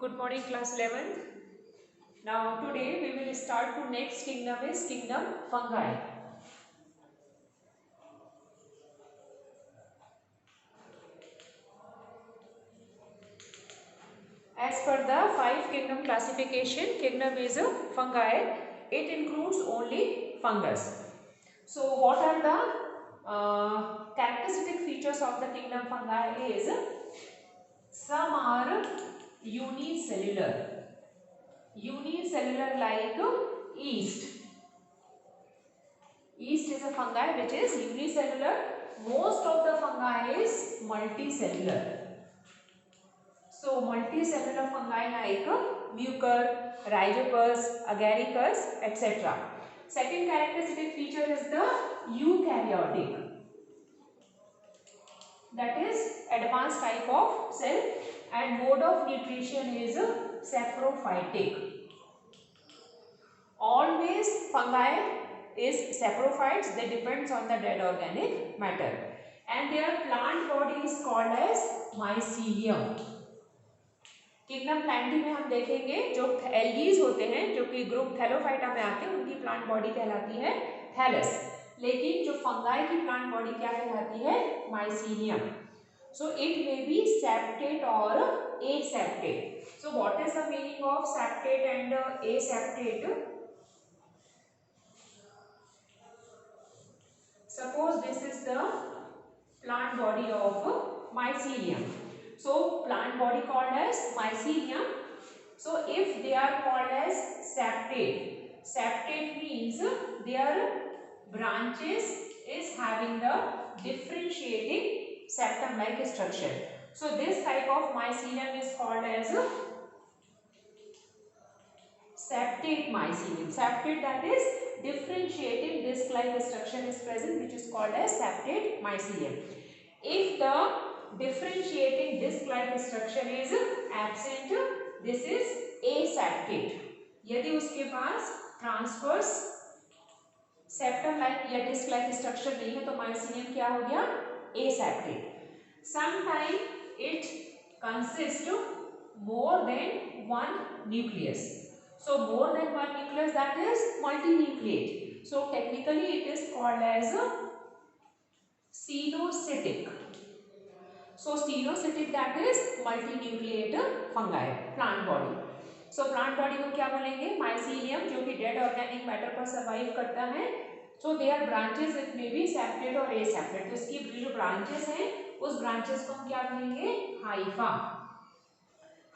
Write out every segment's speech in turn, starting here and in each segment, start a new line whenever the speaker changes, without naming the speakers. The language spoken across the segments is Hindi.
Good morning, class 11th. Now today we will start to next kingdom is kingdom fungi. As per the five kingdom classification, kingdom is a fungi. It includes only fungus. So what are the characteristic features of the kingdom fungi is some are unicellular. Unicellular like yeast. Yeast is a fungi which is unicellular. Most of the fungi is multicellular. So multicellular fungi like mucor, rhizopus, agaricus, etc. Second characteristic feature is the eukaryotic. That is advanced type of cell, and mode of nutrition is saprophytic. Always fungi is saprophytes, they depends on the dead organic matter, and their plant body is called as mycelium. Kingdom Plantae में हम देखेंगे जो एल्गीज होते हैं जो कि ग्रुप थैलोफाइटा में आते हैं उनकी प्लांट बॉडी कहलाती है थैलस, लेकिन जो फंगाई की प्लांट बॉडी क्या कहलाती है mycelium. So it may be septate और aseptate. So what is the meaning of septate and aseptate? Suppose this is the plant body of mycelium. So plant body called as mycelium. So if they are called as septate, septate means their branches is having the differentiating septum like structure. So this type of mycelium is called as septate mycelium. Septate, that is differentiating disc like structure is present, which is called as septate mycelium. If the differentiating disc like structure is absent, this is aseptate. यदि उसके पास ट्रांसवर्स सेप्टम लाइक या डिस्क लाइक स्ट्रक्चर नहीं है तो माइसीलियम क्या हो गया? aseptate. Sometimes it consists more than one nucleus. So more than one nucleus, that is multinucleate. So technically it is called as cenocytic. So cenocytic, that is multinucleate fungi plant body. So plant body को क्या बोलेंगे? mycelium, जो कि dead organic matter पर survive करता है. So their branches it may be septate और aseptate. तो इसकी जो branches हैं उस branches को हम क्या कहेंगे? hypha.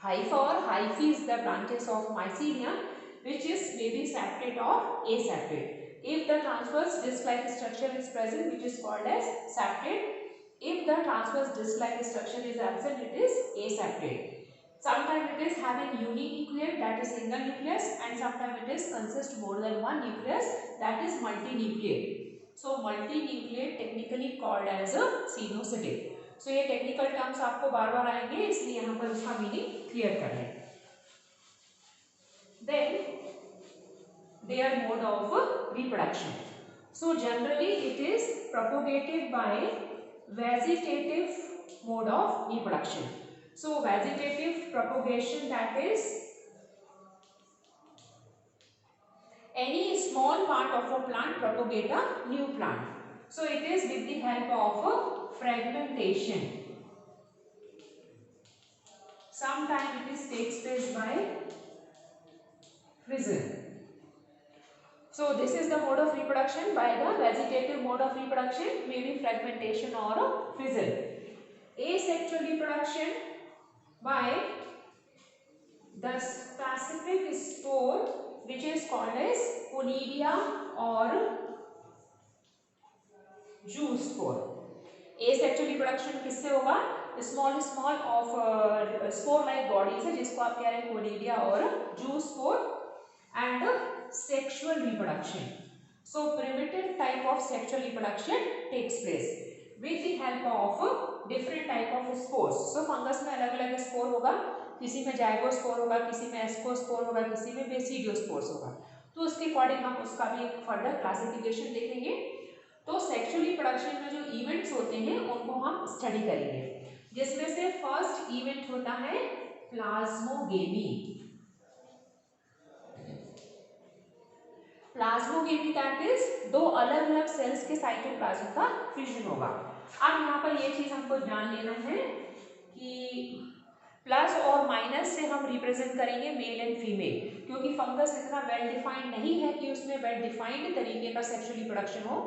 Hypha or hyphae is the branches of mycelium which is maybe septate or aseptate. If the transverse disc-like structure is present, which is called as septate. If the transverse disc-like structure is absent, it is aseptate. Sometimes it is having uninucleate, that is single nucleus, and sometimes it is consist more than one nucleus, that is multinucleate. So multinucleate technically called as a cenocytic. So ये टेक्निकल टर्म्स आपको बार बार आएंगे, इसलिए यहाँ पर उसका मीनिंग क्लियर कर लें. Then their mode of reproduction. So generally it is propagated by vegetative mode of reproduction. So vegetative propagation, that is any small part of a plant propagate a new plant. So it is with the help of fragmentation. Sometimes it is takes place by fission. So this is the mode of reproduction. By the vegetative mode of reproduction, maybe fragmentation or fission. Asexual reproduction by the specific spore, which is called as conidia or zoospore. Asexual reproduction किससे होगा? Small of spore like bodies है जिसको आप कह रहे हैं कोनिडिया और zoospore. And sexual reproduction. So primitive type of sexual reproduction takes place with the help of different type of spores. So fungus में अलग अलग स्पोर होगा, किसी में जाइगोस्पोर होगा, किसी में एस्कोस्पोर होगा, किसी में बेसिडियोस्पोर्स होगा. तो उसके अकॉर्डिंग हम उसका भी एक फर्दर क्लासिफिकेशन देखेंगे. तो सेक्सुअल रिप्रोडक्शन में जो इवेंट्स होते हैं उनको हम स्टडी करेंगे, जिसमें से फर्स्ट इवेंट होता है प्लाज्मोगेमी। प्लाज्मोगेमी दैट इज दो अलग अलग सेल्स के साइटोप्लाज्म का फ्यूजन होगा। अब यहाँ पर ये चीज हमको जान लेना है कि प्लस और माइनस से हम रिप्रेजेंट करेंगे मेल एंड फीमेल, क्योंकि फंगस इतना वेल डिफाइंड नहीं है कि उसमें वेल डिफाइंड तरीके का सेक्सुअल रिप्रोडक्शन हो।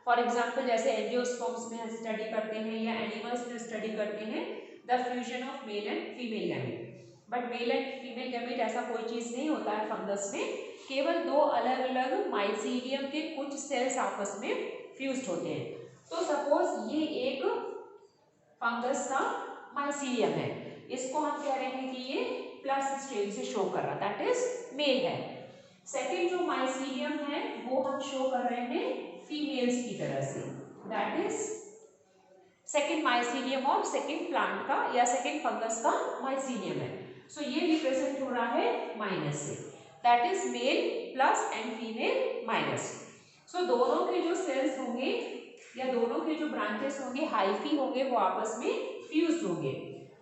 फॉर एग्जांपल जैसे एंजियोस्पर्म्स में हम स्टडी करते हैं या एनिमल्स में स्टडी करते हैं the fusion of male and female gamete, but mail and female gamete ऐसा कोई चीज नहीं होता है फंगस में। केवल दो अलग अलग माइसीलियम के कुछ सेल्स आपस में फ्यूज्ड होते हैं। तो सपोज ये एक फंगस का माइसीलियम है, इसको हम कह रहे हैं कि ये प्लस स्ट्रेन से शो कर रहा दैट इज मेल है। सेकेंड जो माइसीलियम है वो हम शो कर रहे हैं फीमेल्स की तरह से, that is second mycelium of second plant का या सेकेंड फंगस का माइसीलियम है। सो ये रिप्रेजेंट हो रहा है माइनस से, that is male plus and female minus. So दोनों के जो सेल्स होंगे या दोनों के जो ब्रांचेस होंगे हाइफी होंगे वो आपस में फ्यूज्ड होंगे।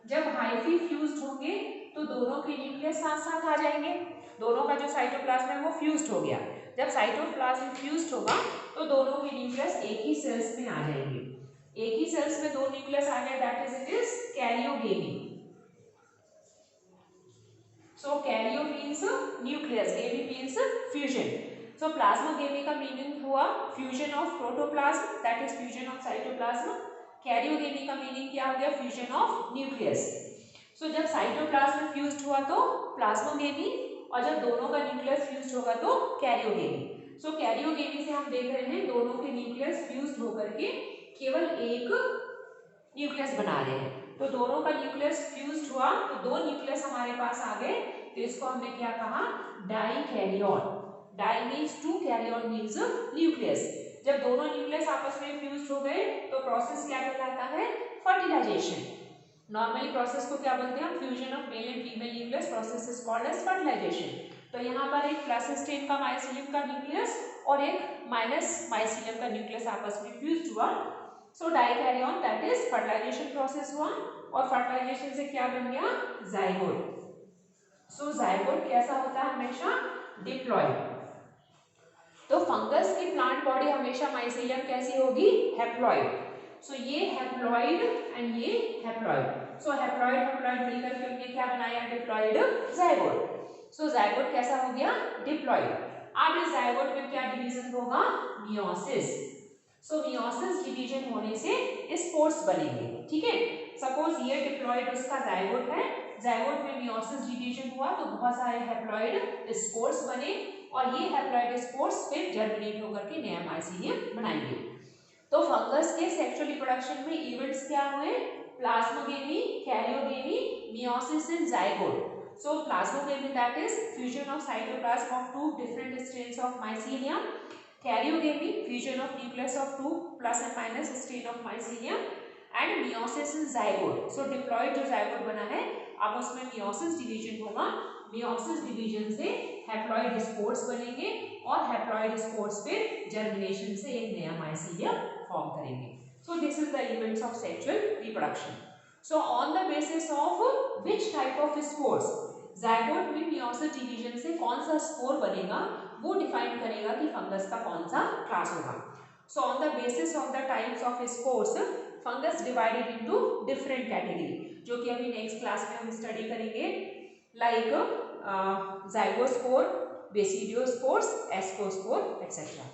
जब हाइफी फ्यूज्ड होंगे तो दोनों के न्यूक्लियस साथ साथ आ जाएंगे, दोनों का जो साइटोप्लाज्म है वो फ्यूज्ड हो गया। जब साइटोप्लाज्म फ्यूज्ड होगा तो दोनों के न्यूक्लियस एक ही सेल्स में आ जाएंगे, एक ही सेल्स में दो न्यूक्लियस आ गए that is it is karyogamy. So Cairo means nucleus, गेमी मीन्स फ्यूजन। सो प्लाज्मोगेमी का मीनिंग हुआ fusion of protoplasm that is fusion of cytoplasm. Karyogamy का मीनिंग क्या हो गया फ्यूजन ऑफ न्यूक्लियस। सो जब साइटोप्लाज्म फ्यूज्ड हुआ तो प्लाज्मोगेमी और जब दोनों का न्यूक्लियस फ्यूज्ड होगा तो कैरियोगेमी। सो कैरियोगेमी से हम देख रहे हैं दोनों के न्यूक्लियस फ्यूज्ड होकर के केवल एक न्यूक्लियस बना रहे हैं। तो दोनों का न्यूक्लियस फ्यूज्ड हुआ तो दो न्यूक्लियस हमारे पास आ गए, तो इसको हमने क्या कहा dikaryon. Di means two, karyon means nucleus. जब दोनों न्यूक्लियस आपस में फ्यूज्ड हो गए तो प्रोसेस क्या कहलाता है फर्टिलाइजेशन। नॉर्मली प्रोसेस को क्या बोलते हैं fusion of male and female nucleus, process is called as fertilisation. तो यहाँ पर एक प्लस स्ट्रेन का माइसीलियम का न्यूक्लियस और एक माइनस माइसीलियम का न्यूक्लियस आपस में फ्यूज्ड हुआ। So dikaryon that is fertilization process हुआ और फर्टिलाइजेशन से क्या बन गया जाइगोट। सो जाइगोट कैसा होता है हमेशा डिप्लॉयड। तो फंगस की प्लांट बॉडी हमेशा माइसीलियम कैसी होगी हैप्लॉइड। सो ये हैप्लॉइड एंड ये हैप्लॉइड। सो हैप्लॉइड हैप्लॉइड मिलकर के उन्हें क्या बनाया डिप्लॉइड जाइगोट। सो जाइगोट कैसा हो गया डिप्लॉइड। अब इस जाइगोट में क्या डिवीजन होगा मियोसिस। सो मियोसिस डिवीजन होने से स्पोर्स बनेंगे, ठीक है। सपोज ये डिप्लॉइड उसका जाइगोट है, जाइगोट में मियोसिस डिवीजन हुआ तो बहुत सारे हैप्लॉइड स्पोर्स बने और ये हैप्लॉइड स्पोर्स फिर जर्मिनेट होकर के नया माइसीलियम बनाएंगे। तो फंगस के सेक्सुअल रिप्रोडक्शन में इवेंट्स क्या हुए plasmogamy, karyogamy, meiosis and zygote. So plasmogamy that is fusion of cytoplasm of two different strains of mycelium. Karyogamy fusion of nucleus of two plus and minus strain of mycelium and meiosis and zygote. So diploid जो zygote बना है अब उसमें meiosis division होगा, meiosis division से haploid spores बनेंगे और haploid spores फिर germination से एक नया mycelium form करेंगे. So this is the events of sexual reproduction. So on the basis of which type of spores zygote में meiosis division से कौन सा स्पोर बनेगा वो डिफाइन करेगा कि फंगस का कौन सा क्लास होगा। So on the basis of the types of spores fungus divided into different category जो कि अभी नेक्स्ट क्लास में हम स्टडी करेंगे like zygospore, basidiospores, ascospore etc.